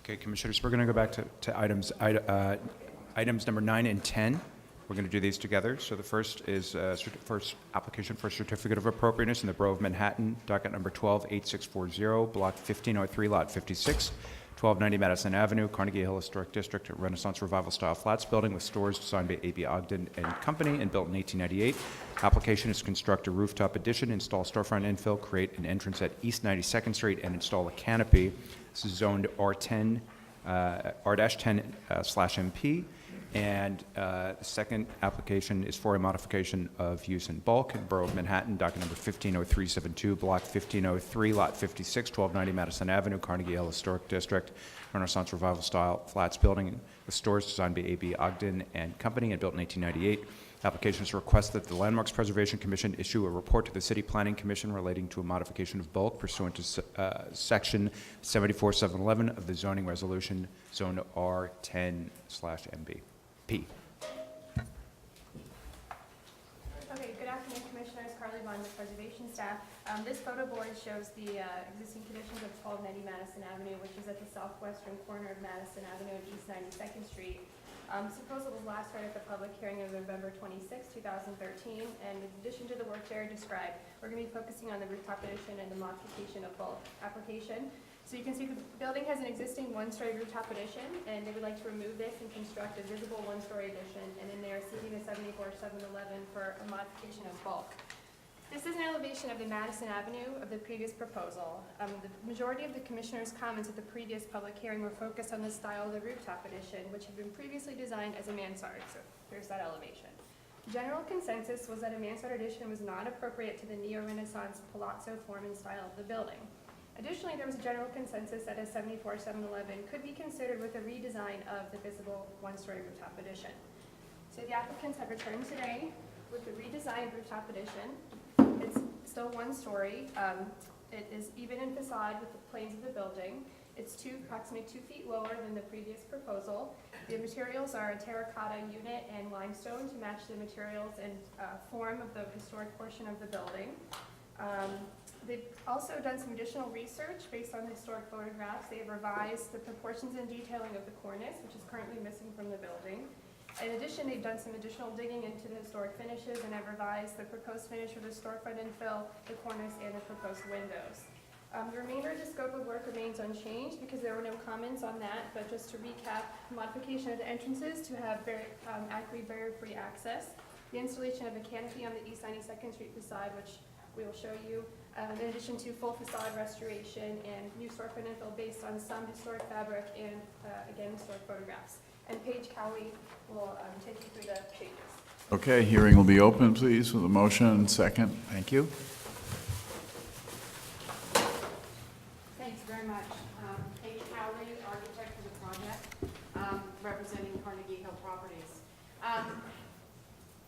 Okay, Commissioners, we're going to go back to items number 9 and 10. We're going to do these together. So the first is first application for certificate of appropriateness in the Borough of Manhattan, docket number 128640, block 1503, lot 56, 1290 Madison Avenue, Carnegie Hill Historic District, Renaissance Revival style flats building with stores designed by A.B. Ogden and Company and built in 1898. Application is to construct a rooftop addition, install storefront infill, create an entrance at East 92nd Street, and install a canopy. This is zoned R10, R-10/MP. And the second application is for a modification of use in bulk in Borough of Manhattan, docket number 150372, block 1503, lot 56, 1290 Madison Avenue, Carnegie Hill Historic District, Renaissance Revival style flats building with stores designed by A.B. Ogden and Company and built in 1898. Applications request that the Landmarks Preservation Commission issue a report to the City Planning Commission relating to a modification of bulk pursuant to section 74711 of the zoning resolution, zone R10/MB. P. Okay, good afternoon, Commissioners. Carly Vaughn with Preservation staff. This photo board shows the existing conditions of 1290 Madison Avenue, which is at the southwestern corner of Madison Avenue and East 92nd Street. This proposal was last read at the public hearing of November 26, 2013, and in addition to the work there described, we're going to be focusing on the rooftop addition and the modification of bulk application. So you can see the building has an existing one-story rooftop addition, and they would like to remove this and construct a visible one-story addition, and then they're seeking a 74-711 for a modification of bulk. This is an elevation of the Madison Avenue of the previous proposal. The majority of the Commissioners' comments at the previous public hearing were focused on the style of the rooftop addition, which had been previously designed as a mansard, so here's that elevation. General consensus was that a mansard addition was not appropriate to the neo-Renaissance palazzo form and style of the building. Additionally, there was a general consensus that a 74-711 could be considered with a redesign of the visible one-story rooftop addition. So the applicants have returned today with the redesigned rooftop addition. It's still one story. It is even in facade with the planes of the building. It's approximately 2 feet lower than the previous proposal. The materials are a terracotta unit and limestone to match the materials and form of the historic portion of the building. They've also done some additional research based on the historic photographs. They have revised the proportions and detailing of the cornice, which is currently missing from the building. In addition, they've done some additional digging into the historic finishes and have revised the proposed finish for the storefront infill, the cornice, and the proposed windows. The remainder of the scope of work remains unchanged because there were no comments on that, but just to recap, modification of the entrances to have barrier-free access, the installation of a canopy on the East 92nd Street facade, which we will show you, in addition to full facade restoration and new storefront infill based on some historic fabric and, again, historic photographs. And Paige Cowie will take you through the pages. Okay, hearing will be open, please, with a motion and second. Thank you. Thanks very much. Paige Cowie, architect for the project, representing Carnegie Hill Properties.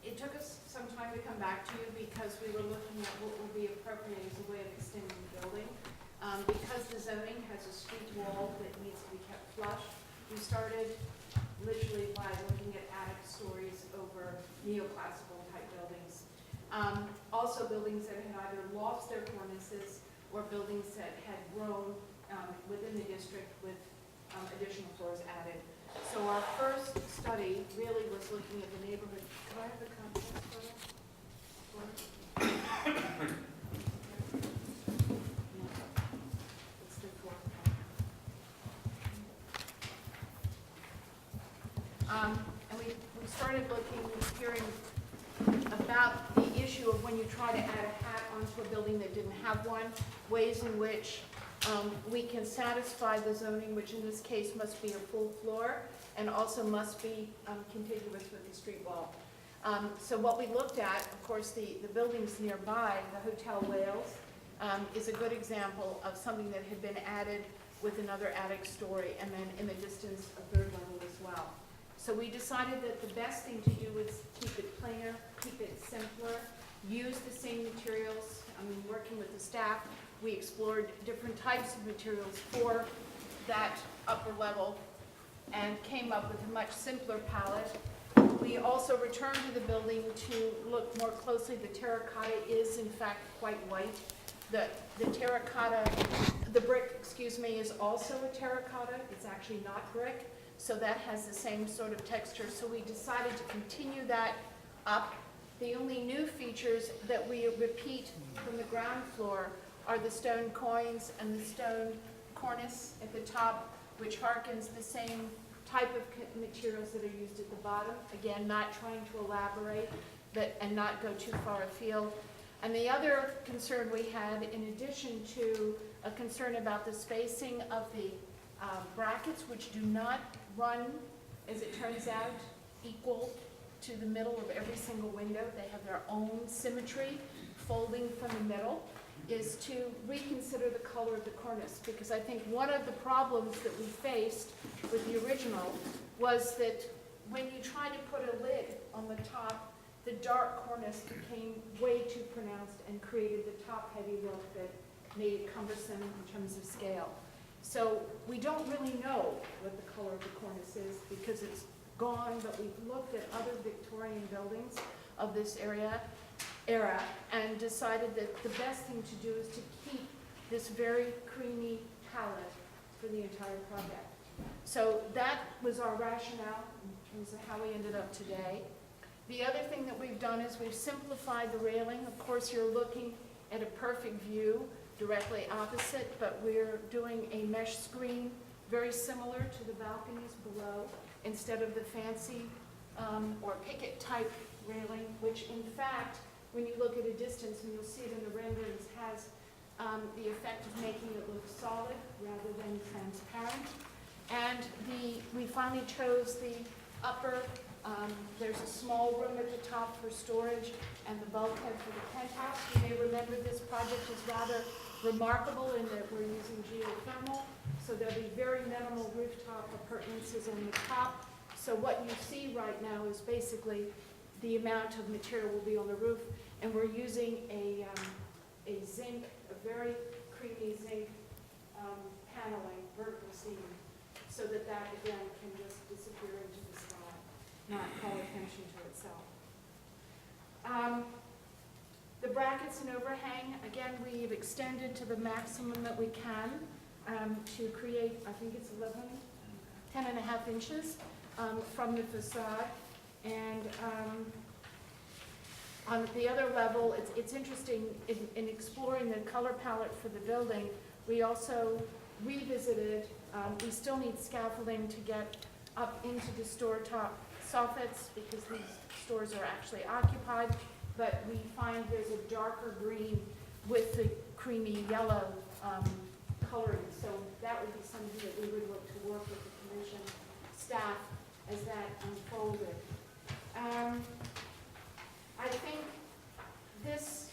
It took us some time to come back to you because we were looking at what would be appropriate as a way of extending the building. Because the zoning has a street wall that needs to be kept flush, we started literally by looking at attic stories over neoclassical type buildings. Also buildings that had either lost their cornices or buildings that had grown within the district with additional floors added. So our first study really was looking at the neighborhood. Do I have the context for that? It's the fourth. And we started hearing about the issue of when you try to add a hat onto a building that didn't have one, ways in which we can satisfy the zoning, which in this case must be a full floor and also must be contiguous with the street wall. So what we looked at, of course, the buildings nearby, the Hotel Wales, is a good example of something that had been added with another attic story and then in the distance a third level as well. So we decided that the best thing to do was keep it plainer, keep it simpler, use the same materials. Working with the staff, we explored different types of materials for that upper level and came up with a much simpler palette. We also returned to the building to look more closely. The terracotta is in fact quite white. The terracotta, the brick, excuse me, is also a terracotta. It's actually not brick, so that has the same sort of texture. So we decided to continue that up. The only new features that we repeat from the ground floor are the stone coins and the stone cornice at the top, which harkens the same type of materials that are used at the bottom. Again, not trying to elaborate, and not go too far afield. And the other concern we had, in addition to a concern about the spacing of the brackets, which do not run, as it turns out, equal to the middle of every single window. They have their own symmetry, folding from the middle, is to reconsider the color of the cornice. Because I think one of the problems that we faced with the original was that when you try to put a lid on the top, the dark cornice became way too pronounced and created the top-heavy look that made it cumbersome in terms of scale. So we don't really know what the color of the cornice is because it's gone, but we've looked at other Victorian buildings of this era and decided that the best thing to do is to keep this very creamy palette for the entire project. So that was our rationale in terms of how we ended up today. The other thing that we've done is we've simplified the railing. Of course, you're looking at a perfect view directly opposite, but we're doing a mesh screen very similar to the balconies below instead of the fancy or picket type railing, which in fact, when you look at a distance, and you'll see it in the renderings, has the effect of making it look solid rather than transparent. And we finally chose the upper. There's a small room at the top for storage and the bulkhead for the penthouse. You may remember this project is rather remarkable in that we're using geothermal, so there'll be very minimal rooftop appurtenances on the top. So what you see right now is basically the amount of material will be on the roof, and we're using a zinc, a very creamy zinc paneling, vertical seam, so that again can just disappear into the sky, not call attention to itself. The brackets and overhang, again, we've extended to the maximum that we can to create, I think it's 10.5 inches from the facade. And on the other level, it's interesting in exploring the color palette for the building, we also revisited, we still need scaffolding to get up into the store top soffits because these stores are actually occupied, but we find there's a darker green with the creamy yellow coloring. So that would be something that we would look to work with the commission staff as that unfolded. I think this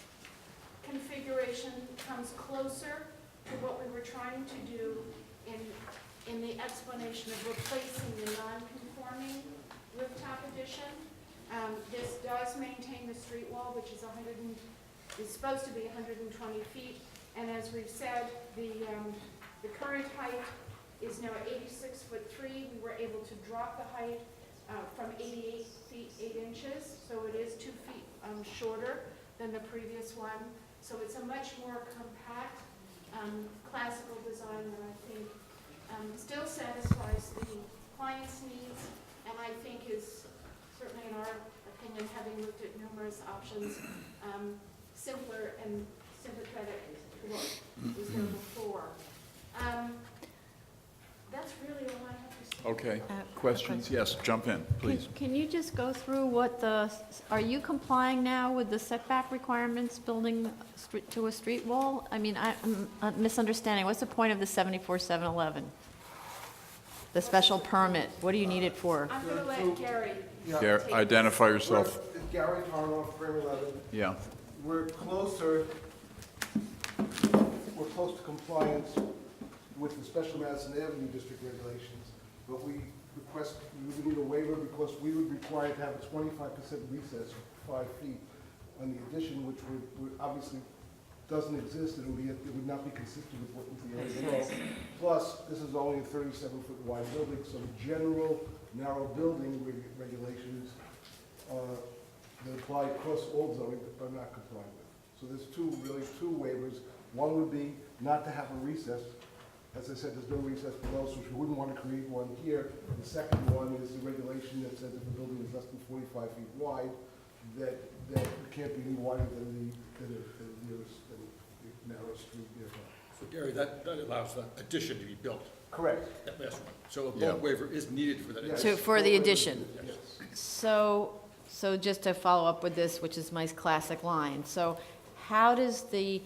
configuration comes closer to what we were trying to do in the explanation of replacing the non-conforming rooftop addition. This does maintain the street wall, which is supposed to be 120 feet. And as we've said, the current height is now 86'3". We were able to drop the height from 88 feet 8 inches, so it is 2 feet shorter than the previous one. So it's a much more compact, classical design that I think still satisfies the client's needs, and I think is certainly, in our opinion, having looked at numerous options, simpler and sympathetic to what was there before. That's really all I have to say. Okay. Questions? Yes, jump in, please. Can you just go through are you complying now with the setback requirements building to a street wall? I mean, I'm misunderstanding. What's the point of the 74-711? The special permit, what do you need it for? I'm going to let Gary. Gary, identify yourself. Gary Tarnoff, Frame 11. Yeah. We're close to compliance with the Special Madison Avenue District regulations, but we would need a waiver because we would require to have a 25% recess of 5 feet on the addition, which would obviously doesn't exist. It would not be consistent with what was the area. Plus, this is only a 37-foot wide building, so general narrow building regulations that apply across all zoning are not complied with. So there's really two waivers. One would be not to have a recess. As I said, there's no recess below, so we wouldn't want to create one here. The second one is the regulation that says if the building is less than 45 feet wide, that it can't be any wider than the nearest narrow street nearby. So Gary, that allows the addition to be built, Correct. that last one. So a Yeah. bulk waiver is needed for that. Yes. So for the addition. Yes. So just to follow up with this, which is my classic line, so how does the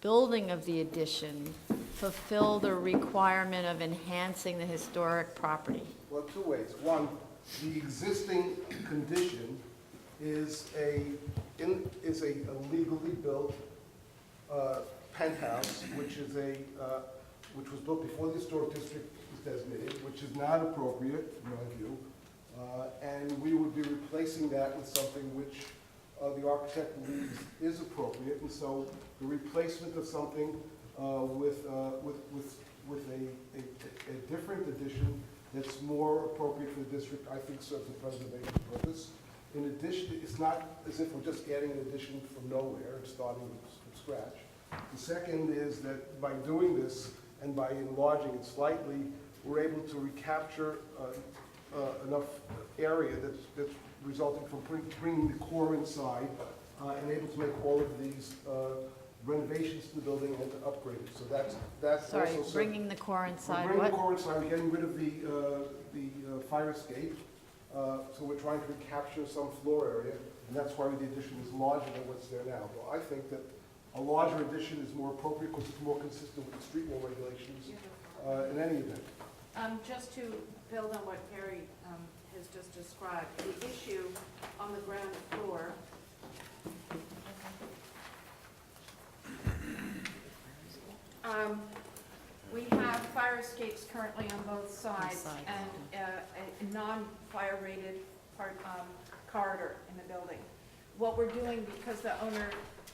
building of the addition fulfill the requirement of enhancing the historic property? Well, two ways. One, the existing condition is a legally built penthouse, which was built before the historic district was designated, which is not appropriate, in my view. And we would be replacing that with something which the architect believes is appropriate. And so the replacement of something with a different addition that's more appropriate for the district, I think serves a preservation purpose. In addition, it's not as if we're just adding an addition from nowhere and starting from scratch. The second is that by doing this and by enlarging it slightly, we're able to recapture enough area that's resulting from bringing the core inside and able to make all of these renovations to the building and to upgrade it. So that's Sorry, also bringing the core inside, we're bringing the what? core inside, we're getting rid of the fire escape. So we're trying to recapture some floor area, and that's why the addition is larger than what's there now. Well, I think that a larger addition is more appropriate because it's more consistent with the street wall regulations in any event. Just to build on what Gary has just described, the issue on the ground floor we have fire escapes currently on both sides and a non-fire rated corridor in the building. What we're doing, because the owner,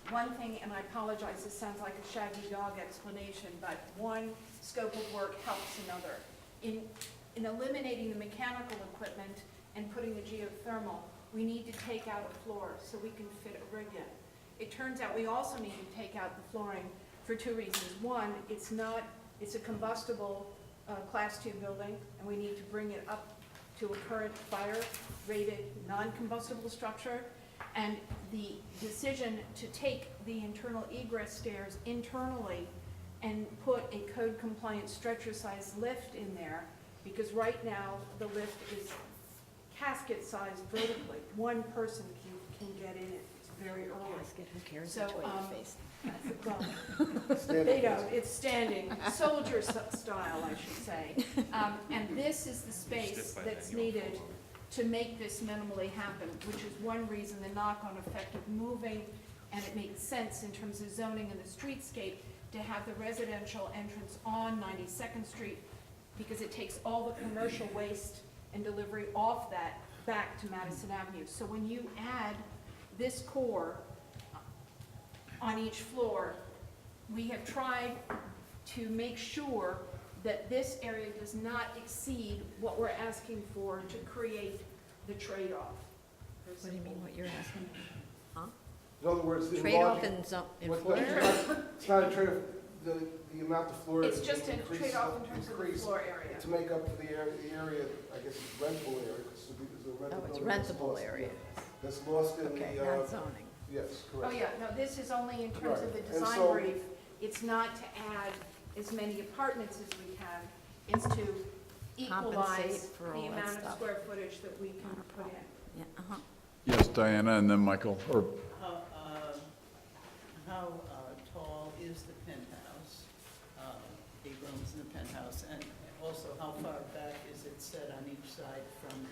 one thing, and I apologize, this sounds like a shaggy dog explanation, but one scope of work helps another. In eliminating the mechanical equipment and putting the geothermal, we need to take out a floor so we can fit a rig in. It turns out we also need to take out the flooring for two reasons. One, it's a combustible Class 2 building, and we need to bring it up to a current fire-rated non-combustible structure. And the decision to take the internal egress stairs internally and put a code-compliant stretcher-sized lift in there, because right now the lift is casket-sized vertically. One person can get in it. It's very early. Who cares So, which way you face? well, they don't, it's standing, soldier style, I should say. And this is the space that's needed to make this minimally happen, which is one reason the knock-on effect of moving, and it makes sense in terms of zoning and the streetscape, to have the residential entrance on 92nd Street, because it takes all the commercial waste and delivery off that back to Madison Avenue. So when you add this core on each floor, we have tried to make sure that this area does not exceed what we're asking for to create the trade-off. What do you mean, what you're asking? In other words, the Trade-off enlarging- in What- floor? It's not a trade-off, the amount of floor. It's just a increase- trade-off in terms of the increase floor area. To make up for the area, I guess it's rentable area, because there's a rental. Oh, it's building that's rentable lost- area. That's lost in Okay, the, not zoning. yes, Oh, correct. yeah, no, this is only in terms of the Right. And design so- brief. It's not to add as many apartments as we can. It's to equalize Compensate for the all that amount of stuff. square footage that we can put in. Yeah, uh-huh. Yes, Diana, and then Michael, or How tall is the penthouse, 8 rooms in the penthouse, and also how far back is it set on each side from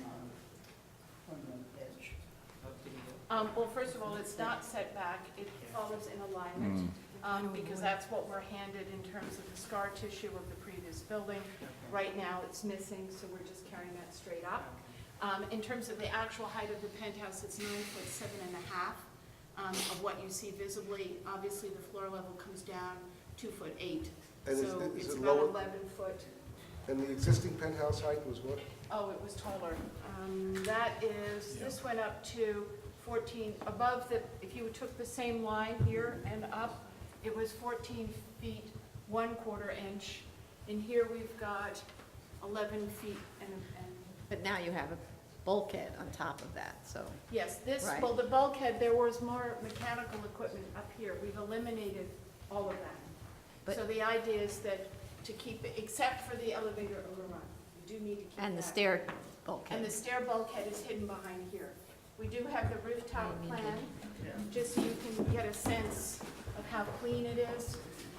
the edge of the? Well, first of all, it's not set back. It follows in alignment, because that's what we're handed in terms of the scar tissue of the previous building. Right now, it's missing, so we're just carrying that straight up. In terms of the actual height of the penthouse, it's 9'7.5" of what you see visibly. Obviously, the floor level comes down 2'8". And is So it- is it's it about lower- 11 foot. And the existing penthouse height was what? Oh, it was taller. That is, this went up to 14, above the, if you took the same line here and up, it was 14 feet, 1/4 inch. And here we've got 11 feet and, But now you have a bulkhead on top of that, so. yes, this, Right. well, the bulkhead, there was more mechanical equipment up here. We've eliminated all of that. But- So the idea is that to keep it, except for the elevator overrun, you do need to keep that. And the stair And the bulkhead. stair bulkhead is hidden behind here. We do have the rooftop Maybe. plan, just so you can get a sense of how clean it is.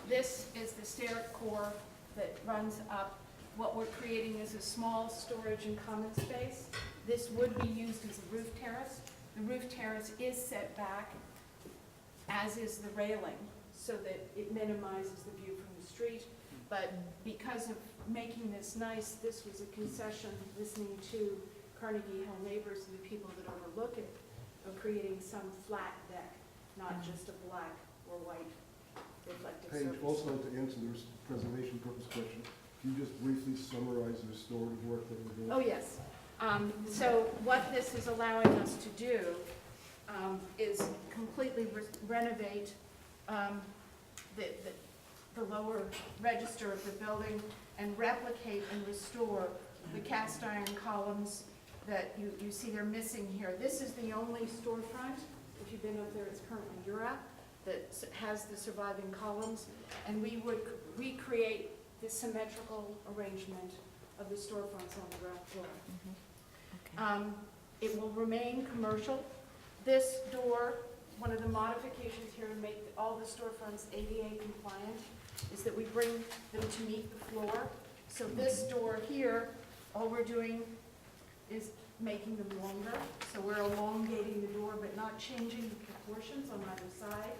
This is the stair core that runs up. What we're creating is a small storage and common space. This would be used as a roof terrace. The roof terrace is set back, as is the railing, so that it minimizes the view from the street. But because of making this nice, this was a concession, listening to Carnegie Hill neighbors and the people that overlook it, of creating some flat deck, not just a black or white reflective Paige, surface. also to answer this preservation purpose question, can you just briefly summarize the restorative work that we're doing? Oh, yes. So what this is allowing us to do is completely renovate the lower register of the building and replicate and restore the cast iron columns that you see they're missing here. This is the only storefront, if you've been up there, it's currently Europe, that has the surviving columns. And we would recreate the symmetrical arrangement of the storefronts on the ground floor. It will remain commercial. This door, one of the modifications here to make all the storefronts ADA compliant is that we bring them to meet the floor. So this door here, all we're doing is making them longer. So we're elongating the door but not changing the proportions on either side.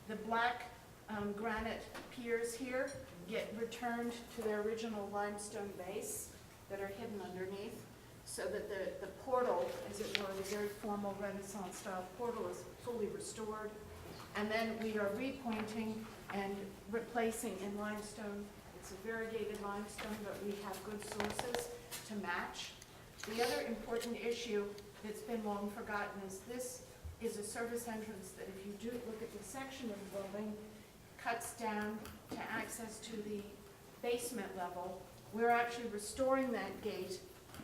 The black granite piers here get returned to their original limestone base that are hidden underneath, so that the portal, as it were, the very formal Renaissance style portal is fully restored. And then we are repointing and replacing in limestone. It's a variegated limestone, but we have good sources to match. The other important issue that's been long forgotten is this is a service entrance that, if you do look at the section of the building, cuts down to access to the basement level. We're actually restoring that gate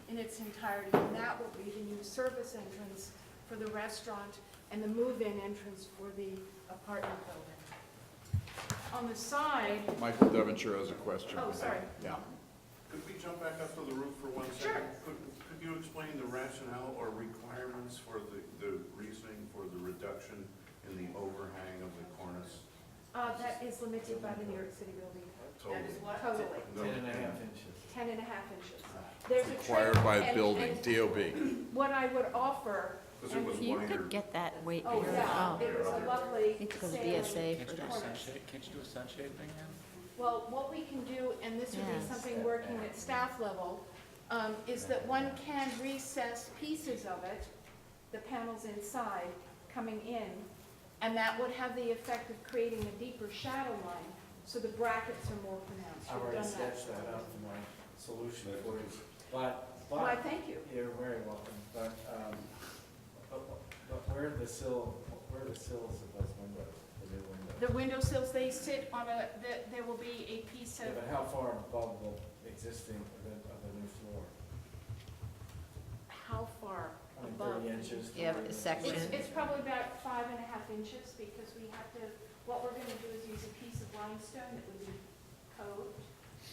in its entirety, and that will be the new service entrance for the restaurant and the move-in entrance for the apartment building. On the side, Michael Devonshire has a question. oh, sorry. Yeah. Could we jump back up to the roof for 1 Sure. second? Could you explain the rationale or requirements for the reasoning for the reduction in the overhang of the cornice? That is limited by the New York City building. Totally. Totally. No, 10.5 inches. There's a Required trick, by and- building, and DOB. What I would offer, Because it was You one of your, could get that weight. oh, yeah, it was a lovely Need to go to sailing BSA for Can't you do a that. sunshade, can't you do a sunshade thing now? Well, what we can do, and this would be Yes. something working at staff level, is that one can recess pieces of it, the panels inside, coming in, and that would have the effect of creating a deeper shadow line, so the brackets are more pronounced. I We've already done that. sketched that out in my solution for you. But, Why, thank you. you're very welcome, but where are the sills of those windows, the new windows? The windowsills, they sit on there will be a piece Yeah, of, but how far above the existing, of the new floor? how far I mean, above? 30 inches? Yeah, 40 a section. inches? It's probably about 5.5 inches, because we have to, what we're gonna do is use a piece of limestone that would be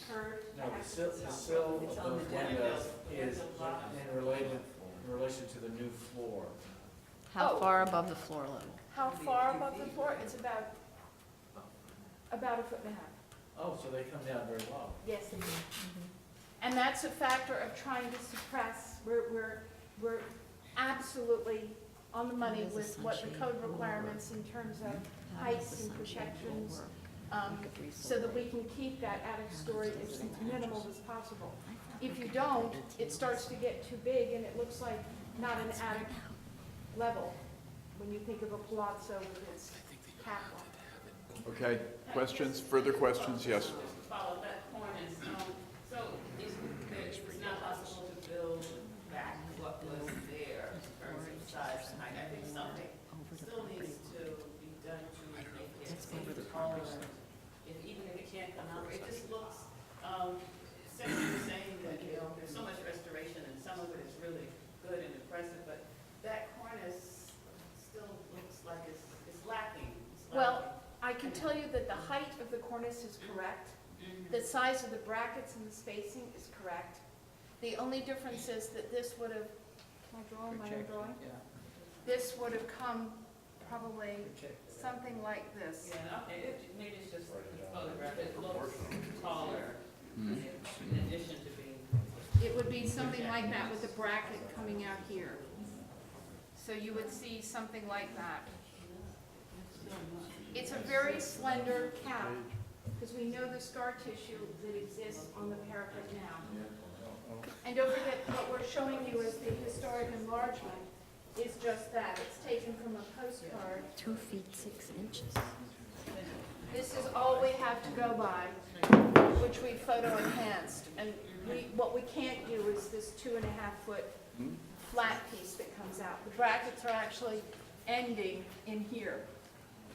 curved. No, the sill of those windows is in relation to the new floor. How Oh. far above the floor level? How far above the floor? It's about a foot and a half. Oh, so they come down very low. Yes, they do. And that's a factor of trying to suppress, we're absolutely on the money How does with the what the sunshade code will requirements in terms of How does heights the and sunshade will protections, work? so that we can keep that attic story as minimal as possible. If you don't, it starts to get too big and it looks like not an attic level when you think of a palazzo with its catwalk. Okay, questions, further questions? Yes. Follow that point is, so it's not possible to build back what was there in terms of size and height. I think something can't come out. It just looks, essentially you're saying that, there's so much restoration and some of it is really good and impressive, but that cornice still looks like it's lacking. It's Well, lacking. I can tell you that the height of the cornice is correct. The size of the brackets and the spacing is correct. The only difference is that this would have, can I draw my own drawing? Yeah. This would have come probably something like this. Yeah, okay, maybe it's just the photograph, it looks taller in addition to being. It would be something like that with the bracket coming out here. So you would see something like that. It's a very slender cap, because we know the scar tissue that exists on the parapet now. And don't forget, what we're showing you as the historic enlargement is just that. It's taken from a postcard. 2 feet 6 inches. This is all we have to go by, which we photo enhanced. And what we can't do is this 2.5 foot flat piece that comes out. The brackets are actually ending in here.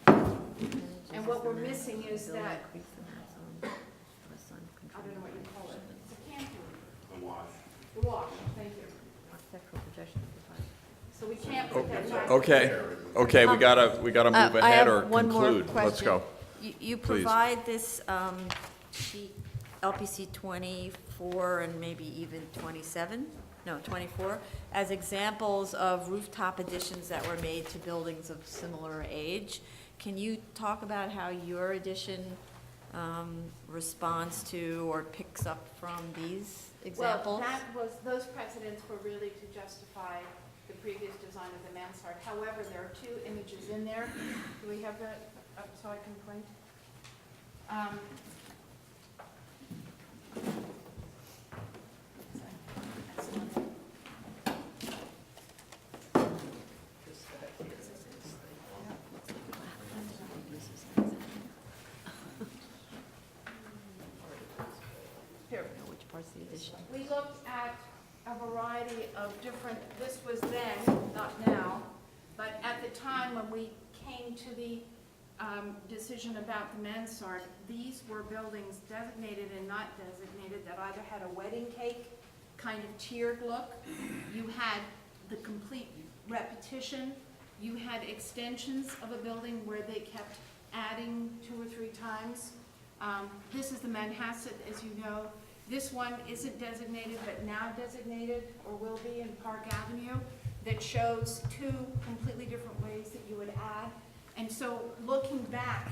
And what we're missing is that, I don't know what you call it. It's a cantilever. The wash. The wash, thank you. So we can't put that back. Okay, we gotta move I ahead have or one more conclude. Let's question. go. You Please. provide this sheet, LPC 24 and maybe even 27, no, 24, as examples of rooftop additions that were made to buildings of similar age. Can you talk about how your addition responds to or picks up from these examples? Well, those precedents were really to justify the previous design of the mansard. However, there are 2 images in there. Do we have that up so I can point? Here. Which part's the addition? We looked at a variety of different, this was then, not now, but at the time when we came to the decision about the mansard, these were buildings designated and not designated that either had a wedding cake kind of tiered look, you had the complete repetition, you had extensions of a building where they kept adding 2 or 3 times. This is the Manhasset, as you know. This one isn't designated, but now designated, or will be in Park Avenue, that shows 2 completely different ways that you would add. And so looking back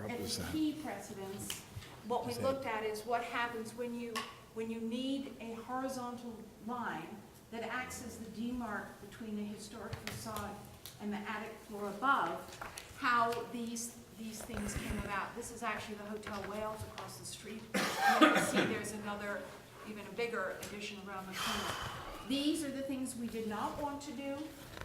at the key precedents, what we looked at is what happens when you need a horizontal line that acts as the demarc between the historic facade and the attic floor above, how these things came about. This is actually the Hotel Wales across the street. And you can see there's another, even a bigger addition around the corner. These are the things we did not want to do,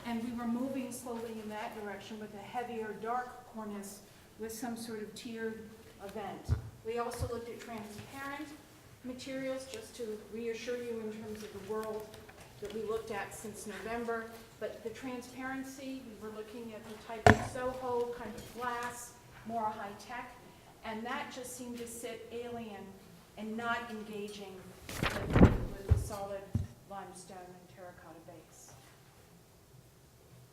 and we were moving slowly in that direction with a heavier, dark cornice with some sort of tiered event. We also looked at transparent materials, just to reassure you in terms of the world that we looked at since November. But the transparency, we were looking at the type of Soho, kind of glass, more high-tech, and that just seemed to sit alien and not engaging with the solid limestone and terracotta base.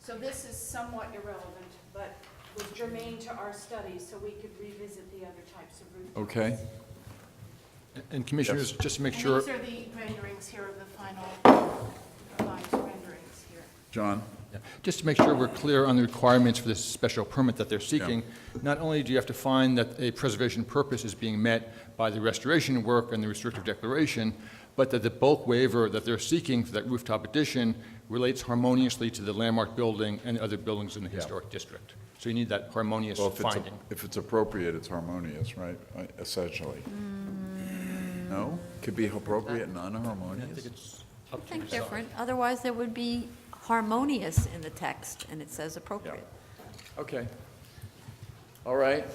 So this is somewhat irrelevant, but was germane to our study, so we could revisit the other types of rooftops. Okay. And Commissioners, just to make And sure, these are the renderings here of the final renderings here. John? just to make sure we're clear on the requirements for this special permit that they're seeking, not only do you have to find that a preservation purpose is being met by the restoration work and the restrictive declaration, but that the bulk waiver that they're seeking for that rooftop addition relates harmoniously to the landmark building and other buildings in the historic district. So you need that harmonious Well, finding. if it's appropriate, it's harmonious, right, essentially? No? Could be appropriate, I think non-harmonious? it's I up to think yourself. different, otherwise there would be harmonious in the text, and it says appropriate. Okay. All right.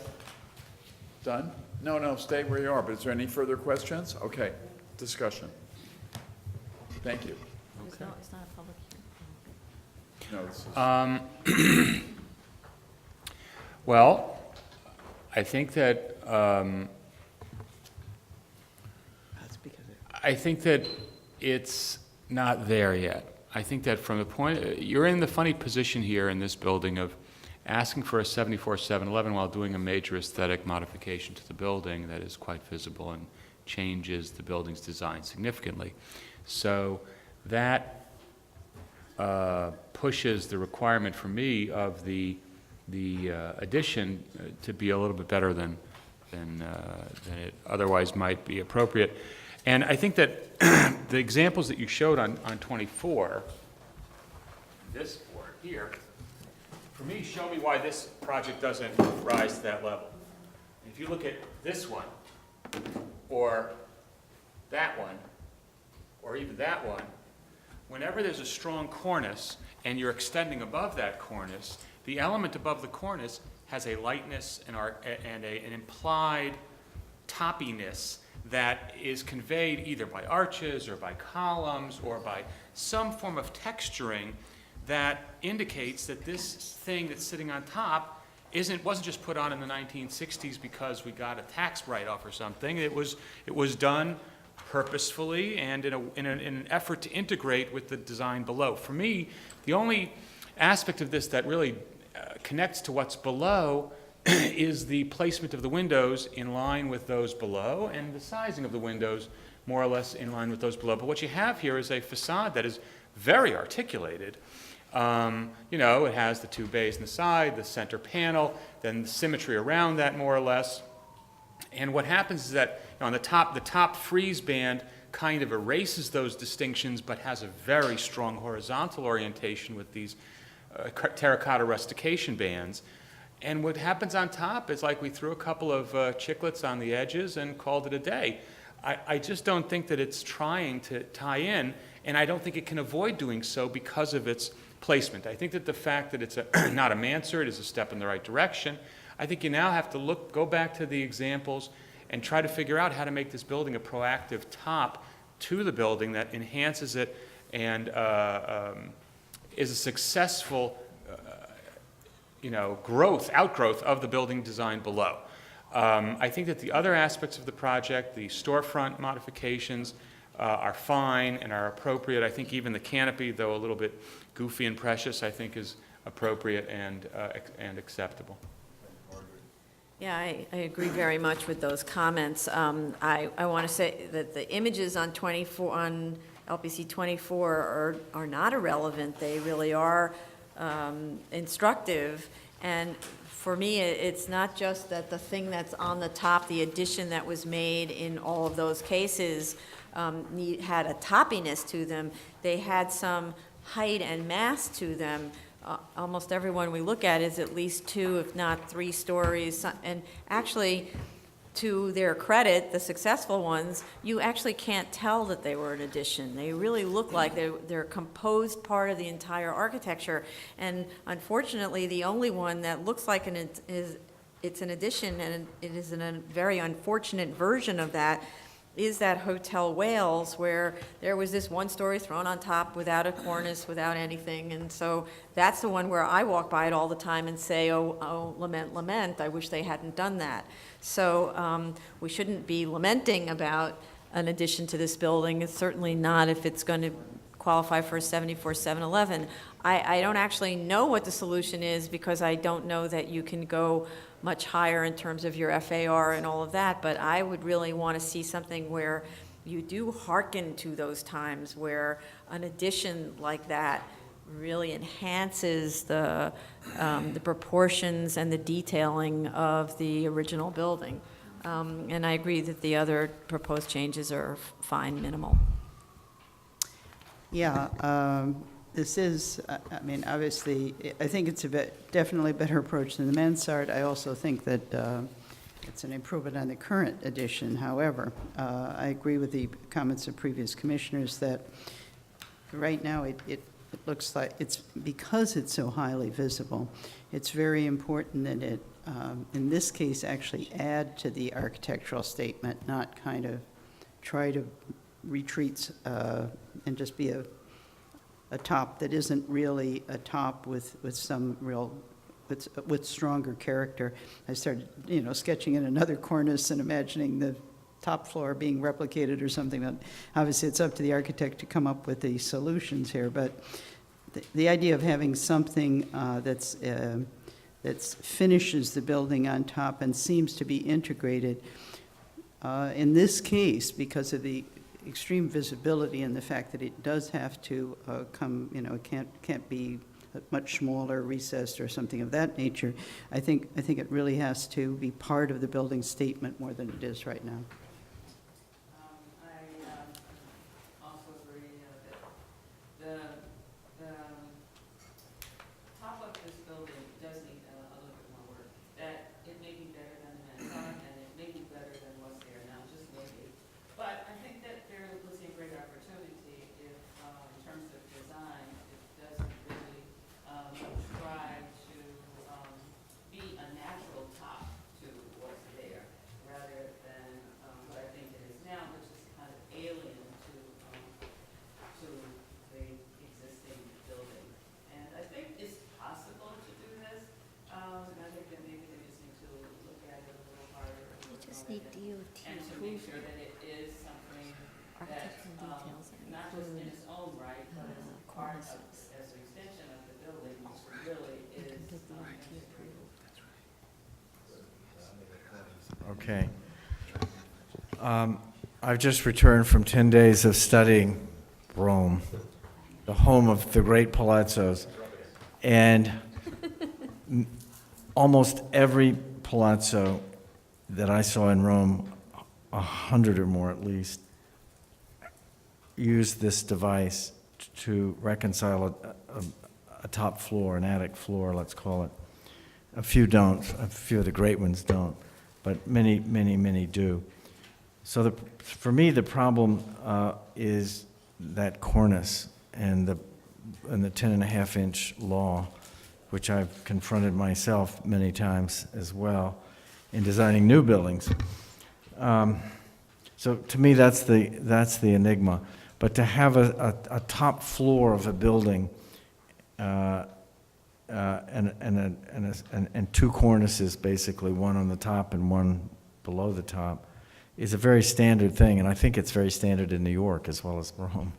Done? No, stay where you are, but is there any further questions? Okay, discussion. Thank you. It's not a public No, hearing. this is, Well, I think that I think that it's not there yet. I think that from the point, you're in the funny position here in this building of asking for a 74-711 while doing a major aesthetic modification to the building that is quite visible and changes the building's design significantly. So that pushes the requirement for me of the addition to be a little bit better than it otherwise might be appropriate. And I think that the examples that you showed on 24, this board here, for me, show me why this project doesn't rise to that level. If you look at this one, or that one, or even that one, whenever there's a strong cornice and you're extending above that cornice, the element above the cornice has a lightness and an implied toppiness that is conveyed either by arches or by columns or by some form of texturing that indicates that this thing that's sitting on top wasn't just put on in the 1960s because we got a tax write-off or something. It was done purposefully and in an effort to integrate with the design below. For me, the only aspect of this that really connects to what's below is the placement of the windows in line with those below and the sizing of the windows more or less in line with those below. But what you have here is a facade that is very articulated. You know, it has the two bays in the side, the center panel, then the symmetry around that more or less. And what happens is that on the top frieze band kind of erases those distinctions but has a very strong horizontal orientation with these terracotta rustication bands. And what happens on top is like we threw a couple of chiclets on the edges and called it a day. I just don't think that it's trying to tie in, and I don't think it can avoid doing so because of its placement. I think that the fact that it's not a mansard is a step in the right direction. I think you now have to go back to the examples and try to figure out how to make this building a proactive top to the building that enhances it and is a successful outgrowth of the building design below. I think that the other aspects of the project, the storefront modifications, are fine and are appropriate. I think even the canopy, though a little bit goofy and precious, I think is appropriate and acceptable. Yeah, I agree very much with those comments. I want to say that the images on LPC 24 are not irrelevant. They really are instructive. And for me, it's not just that the thing that's on the top, the addition that was made in all of those cases had a toppiness to them. They had some height and mass to them. Almost everyone we look at is at least 2, if not 3 stories. And actually, to their credit, the successful ones, you actually can't tell that they were an addition. They really look like they're a composed part of the entire architecture. And unfortunately, the only one that looks like it's an addition, and it is a very unfortunate version of that, is that Hotel Wales, where there was this one story thrown on top without a cornice, without anything. And so that's the one where I walk by it all the time and say, oh, lament, lament, I wish they hadn't done that. So we shouldn't be lamenting about an addition to this building. It's certainly not if it's going to qualify for a 74-711. I don't actually know what the solution is because I don't know that you can go much higher in terms of your FAR and all of that, but I would really want to see something where you do hearken to those times where an addition like that really enhances the proportions and the detailing of the original building. And I agree that the other proposed changes are fine, minimal. Yeah, this is, I mean, obviously, I think it's definitely a better approach than the mansard. I also think that it's an improvement on the current edition. However, I agree with the comments of previous commissioners that right now it looks like it's, because it's so highly visible, it's very important that it, in this case, actually add to the architectural statement, not kind of try to retreat and just be a top that isn't really a top with some real, with stronger character. I started, sketching in another cornice and imagining the top floor being replicated or something, but obviously it's up to the architect to come up with the solutions here, but the idea of having something that's finishes the building on top and seems to be integrated, in this case, because of the extreme visibility and the fact that it does have to come, it can't be much smaller, recessed, or something of that nature. I think it really has to be part of the building statement more than it is right now. I also agree that the top of this building does need a little bit more work. That it may be better than the Madison, and it may be better than what's there now, just maybe. But I think that there was a great opportunity if, in terms of design, it doesn't really try to be a natural top to what's there, rather than what I think it is now, which is kind of alien to the existing building. And I think it's possible to do this, and I think that maybe they just need to look at it a little harder. You just need DOT And to make sure that it is something that, not just in its own right, but as a part of, as an extension of the building, which really is. Okay. I've just returned from 10 days of studying Rome, the home of the great palazzos, and almost every palazzo that I saw in Rome, 100 or more at least, used this device to reconcile a top floor, an attic floor, let's call it. A few don't, a few of the great ones don't, but many, many, many do. So for me, the problem is that cornice and the 10.5-inch law, which I've confronted myself many times as well in designing new buildings. So to me, that's the enigma. But to have a top floor of a building and two cornices, basically, one on the top and one below the top, is a very standard thing, and I think it's very standard in New York as well as Rome.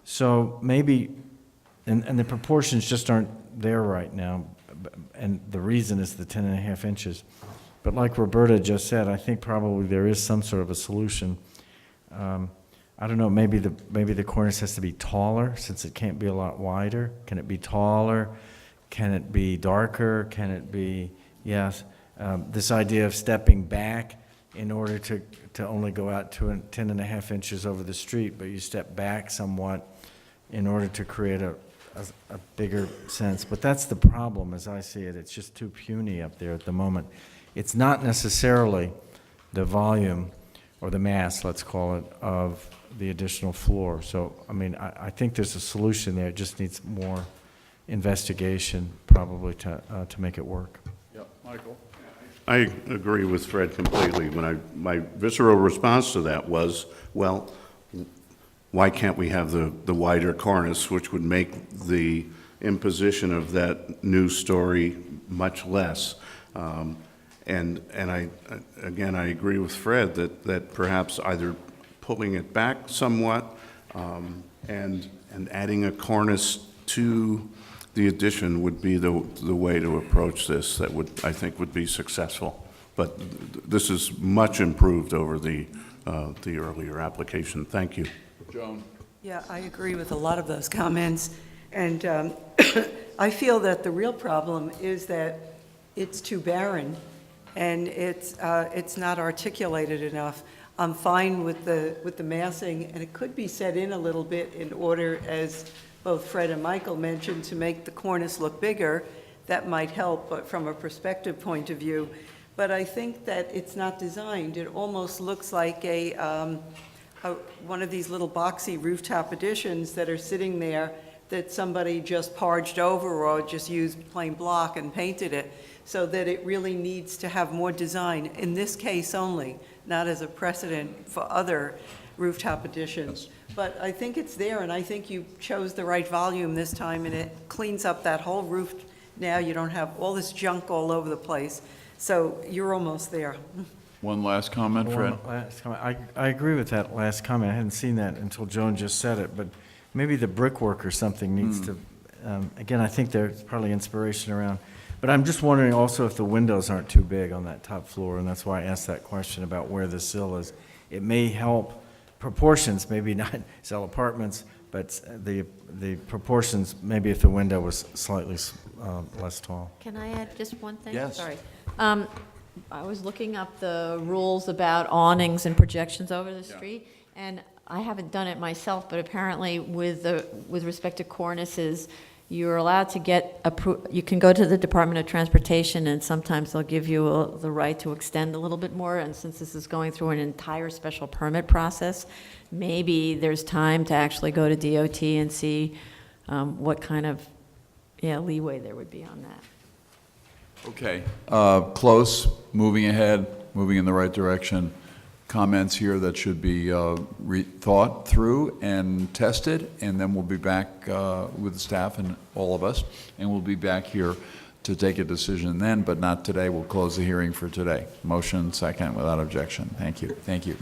So maybe, and the proportions just aren't there right now, and the reason is the 10.5 inches. But like Roberta just said, I think probably there is some sort of a solution. I don't know, maybe the cornice has to be taller since it can't be a lot wider. Can it be taller? Can it be darker? Can it be, yes, this idea of stepping back in order to only go out to 10.5 inches over the street, but you step back somewhat in order to create a bigger sense. But that's the problem as I see it. It's just too puny up there at the moment. It's not necessarily the volume or the mass, let's call it, of the additional floor. So, I mean, I think there's a solution there. It just needs more investigation probably to make it work. Yep, Michael? I agree with Fred completely. My visceral response to that was, well, why can't we have the wider cornice, which would make the imposition of that new story much less? And I agree with Fred that perhaps either pulling it back somewhat and adding a cornice to the addition would be the way to approach this that I think would be successful. But this is much improved over the earlier application. Thank you. Joan? Yeah, I agree with a lot of those comments. And I feel that the real problem is that it's too barren and it's not articulated enough. I'm fine with the massing, and it could be set in a little bit in order, as both Fred and Michael mentioned, to make the cornice look bigger. That might help, but from a perspective point of view. But I think that it's not designed. It almost looks like one of these little boxy rooftop additions that are sitting there that somebody just parged over or just used plain block and painted it, so that it really needs to have more design, in this case only, not as a precedent for other rooftop additions. But I think it's there, and I think you chose the right volume this time, and it cleans up that whole roof. Now you don't have all this junk all over the place, so you're almost there. One last comment, Fred? One last comment. I agree with that last comment. I hadn't seen that until Joan just said it, but maybe the brickwork or something needs to, again, I think there's probably inspiration around. But I'm just wondering also if the windows aren't too big on that top floor, and that's why I asked that question about where the sill is. It may help proportions, maybe not sell apartments, but the proportions, maybe if the window was slightly less tall. Can I add just one thing? Yes. Sorry. I was looking up the rules about awnings and projections over the street, and I haven't done it myself, but apparently with respect to cornices, you're allowed to get, you can go to the Department of Transportation, and sometimes they'll give you the right to extend a little bit more, and since this is going through an entire special permit process, maybe there's time to actually go to DOT and see what kind of leeway there would be on that. Okay, close, moving ahead, moving in the right direction. Comments here that should be thought through and tested, and then we'll be back with the staff and all of us, and we'll be back here to take a decision then, but not today. We'll close the hearing for today. Motion second without objection. Thank you. Thank you.